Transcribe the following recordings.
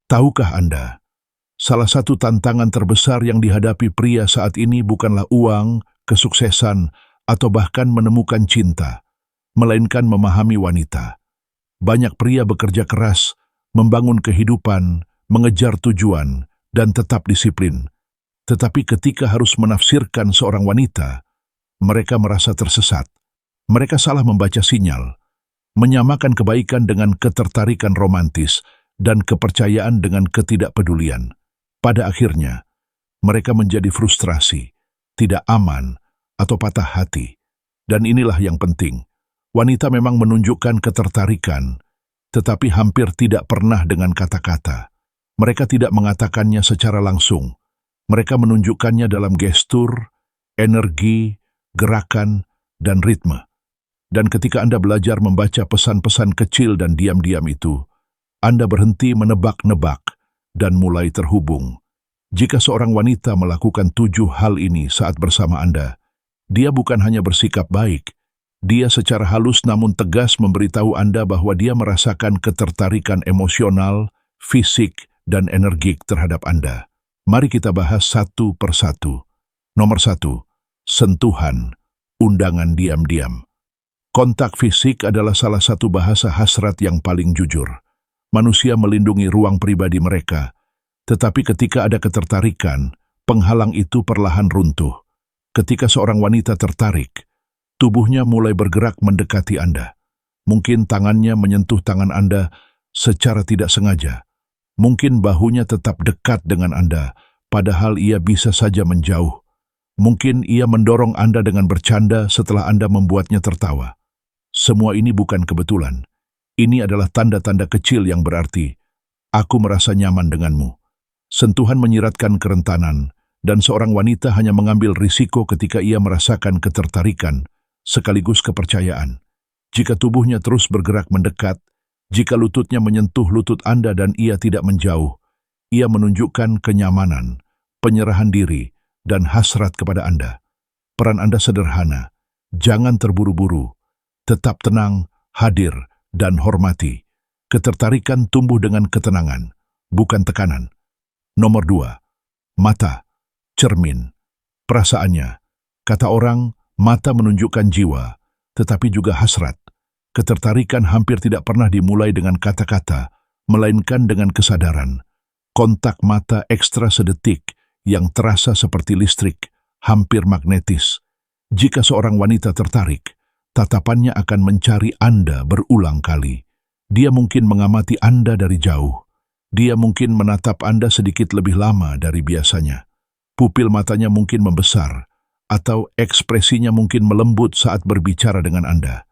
Tahukah Anda, salah satu tantangan terbesar yang dihadapi pria saat ini bukanlah uang, kesuksesan, atau bahkan menemukan cinta, melainkan memahami wanita. Banyak pria bekerja keras, membangun kehidupan, mengejar tujuan, dan tetap disiplin. Tetapi ketika harus menafsirkan seorang wanita, mereka merasa tersesat. Mereka salah membaca sinyal, menyamakan kebaikan dengan ketertarikan romantis dan kepercayaan dengan ketidakpedulian. Pada akhirnya, mereka menjadi frustrasi, tidak aman, atau patah hati. Dan inilah yang penting. Wanita memang menunjukkan ketertarikan, tetapi hampir tidak pernah dengan kata-kata. Mereka tidak mengatakannya secara langsung. Mereka menunjukkannya dalam gestur, energi, gerakan, dan ritme. Dan ketika Anda belajar membaca pesan-pesan kecil dan diam-diam itu, Anda berhenti menebak-nebak dan mulai terhubung. Jika seorang wanita melakukan 7 hal ini saat bersama Anda, dia bukan hanya bersikap baik, dia secara halus namun tegas memberitahu Anda bahwa dia merasakan ketertarikan emosional, fisik, dan energik terhadap Anda. Mari kita bahas satu persatu. Nomor 1, sentuhan, undangan diam-diam. Kontak fisik adalah salah satu bahasa hasrat yang paling jujur. Manusia melindungi ruang pribadi mereka, tetapi ketika ada ketertarikan, penghalang itu perlahan runtuh. Ketika seorang wanita tertarik, tubuhnya mulai bergerak mendekati Anda. Mungkin tangannya menyentuh tangan Anda secara tidak sengaja. Mungkin bahunya tetap dekat dengan Anda, padahal ia bisa saja menjauh. Mungkin ia mendorong Anda dengan bercanda setelah Anda membuatnya tertawa. Semua ini bukan kebetulan. Ini adalah tanda-tanda kecil yang berarti, aku merasa nyaman denganmu. Sentuhan menyiratkan kerentanan, dan seorang wanita hanya mengambil risiko ketika ia merasakan ketertarikan, sekaligus kepercayaan. Jika tubuhnya terus bergerak mendekat, jika lututnya menyentuh lutut Anda dan ia tidak menjauh, ia menunjukkan kenyamanan, penyerahan diri, dan hasrat kepada Anda. Peran Anda sederhana, jangan terburu-buru, tetap tenang, hadir, dan hormati. Ketertarikan tumbuh dengan ketenangan, bukan tekanan. Nomor 2, mata, cermin. Perasaannya, kata orang, mata menunjukkan jiwa, tetapi juga hasrat. Ketertarikan hampir tidak pernah dimulai dengan kata-kata, melainkan dengan kesadaran. Kontak mata ekstra sedetik yang terasa seperti listrik, hampir magnetis. Jika seorang wanita tertarik, tatapannya akan mencari Anda berulang kali. Dia mungkin mengamati Anda dari jauh. Dia mungkin menatap Anda sedikit lebih lama dari biasanya. Pupil matanya mungkin membesar, atau ekspresinya mungkin melembut saat berbicara dengan Anda.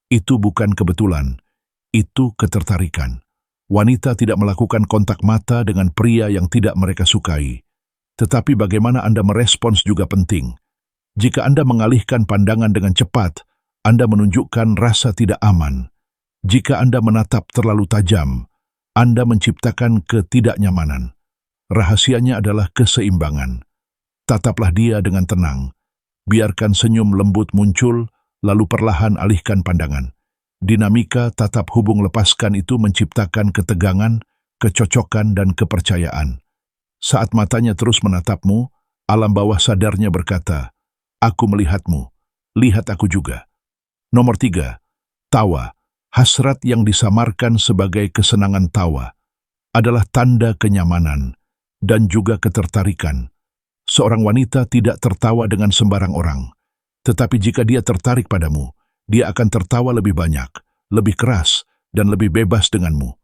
Itu bukan kebetulan, itu ketertarikan. Wanita tidak melakukan kontak mata dengan pria yang tidak mereka sukai. Tetapi bagaimana Anda merespons juga penting. Jika Anda mengalihkan pandangan dengan cepat, Anda menunjukkan rasa tidak aman. Jika Anda menatap terlalu tajam, Anda menciptakan ketidaknyamanan. Rahasianya adalah keseimbangan. Tataplah dia dengan tenang. Biarkan senyum lembut muncul, lalu perlahan alihkan pandangan. Dinamika tatap hubung lepaskan itu menciptakan ketegangan, kecocokan, dan kepercayaan. Saat matanya terus menatapmu, alam bawah sadarnya berkata, aku melihatmu, lihat aku juga. Nomor 3, tawa, hasrat yang disamarkan sebagai kesenangan tawa, adalah tanda kenyamanan dan juga ketertarikan. Seorang wanita tidak tertawa dengan sembarang orang, tetapi jika dia tertarik padamu, dia akan tertawa lebih banyak, lebih keras, dan lebih bebas denganmu.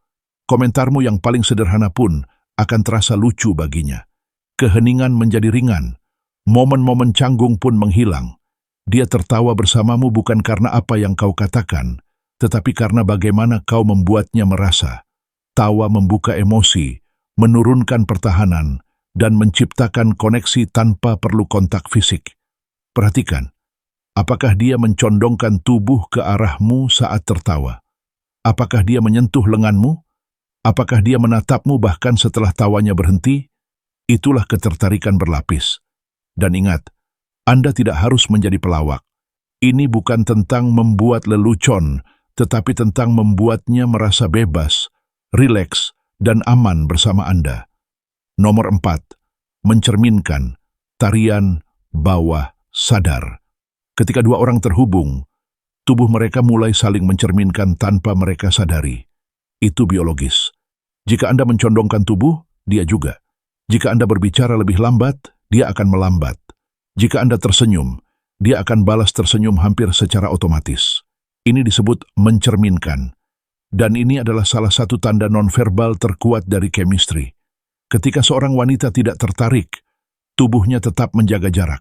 Komentarmu yang paling sederhana pun akan terasa lucu baginya. Keheningan menjadi ringan, momen-momen canggung pun menghilang. Dia tertawa bersamamu bukan karena apa yang kau katakan, tetapi karena bagaimana kau membuatnya merasa. Tawa membuka emosi, menurunkan pertahanan, dan menciptakan koneksi tanpa perlu kontak fisik. Perhatikan, apakah dia mencondongkan tubuh ke arahmu saat tertawa? Apakah dia menyentuh lenganmu? Apakah dia menatapmu bahkan setelah tawanya berhenti? Itulah ketertarikan berlapis. Dan ingat, Anda tidak harus menjadi pelawak. Ini bukan tentang membuat lelucon, tetapi tentang membuatnya merasa bebas, rileks, dan aman bersama Anda. Nomor 4. Mencerminkan tarian bawah sadar. Ketika dua orang terhubung, tubuh mereka mulai saling mencerminkan tanpa mereka sadari. Itu biologis. Jika Anda mencondongkan tubuh, dia juga. Jika Anda berbicara lebih lambat, dia akan melambat. Jika Anda tersenyum, dia akan balas tersenyum hampir secara otomatis. Ini disebut mencerminkan. Dan ini adalah salah satu tanda nonverbal terkuat dari chemistry. Ketika seorang wanita tidak tertarik, tubuhnya tetap menjaga jarak.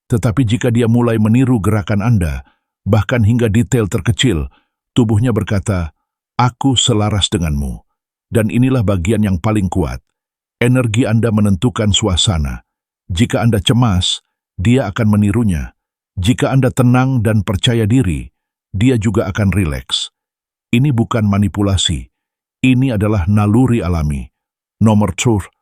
Tetapi jika dia mulai meniru gerakan Anda, bahkan hingga detail terkecil, tubuhnya berkata, "Aku selaras denganmu." Dan inilah bagian yang paling kuat. Energi Anda menentukan suasana. Jika Anda cemas, dia akan menirunya. Jika Anda tenang dan percaya diri, dia juga akan rileks. Ini bukan manipulasi. Ini adalah naluri alami. Nomor 2.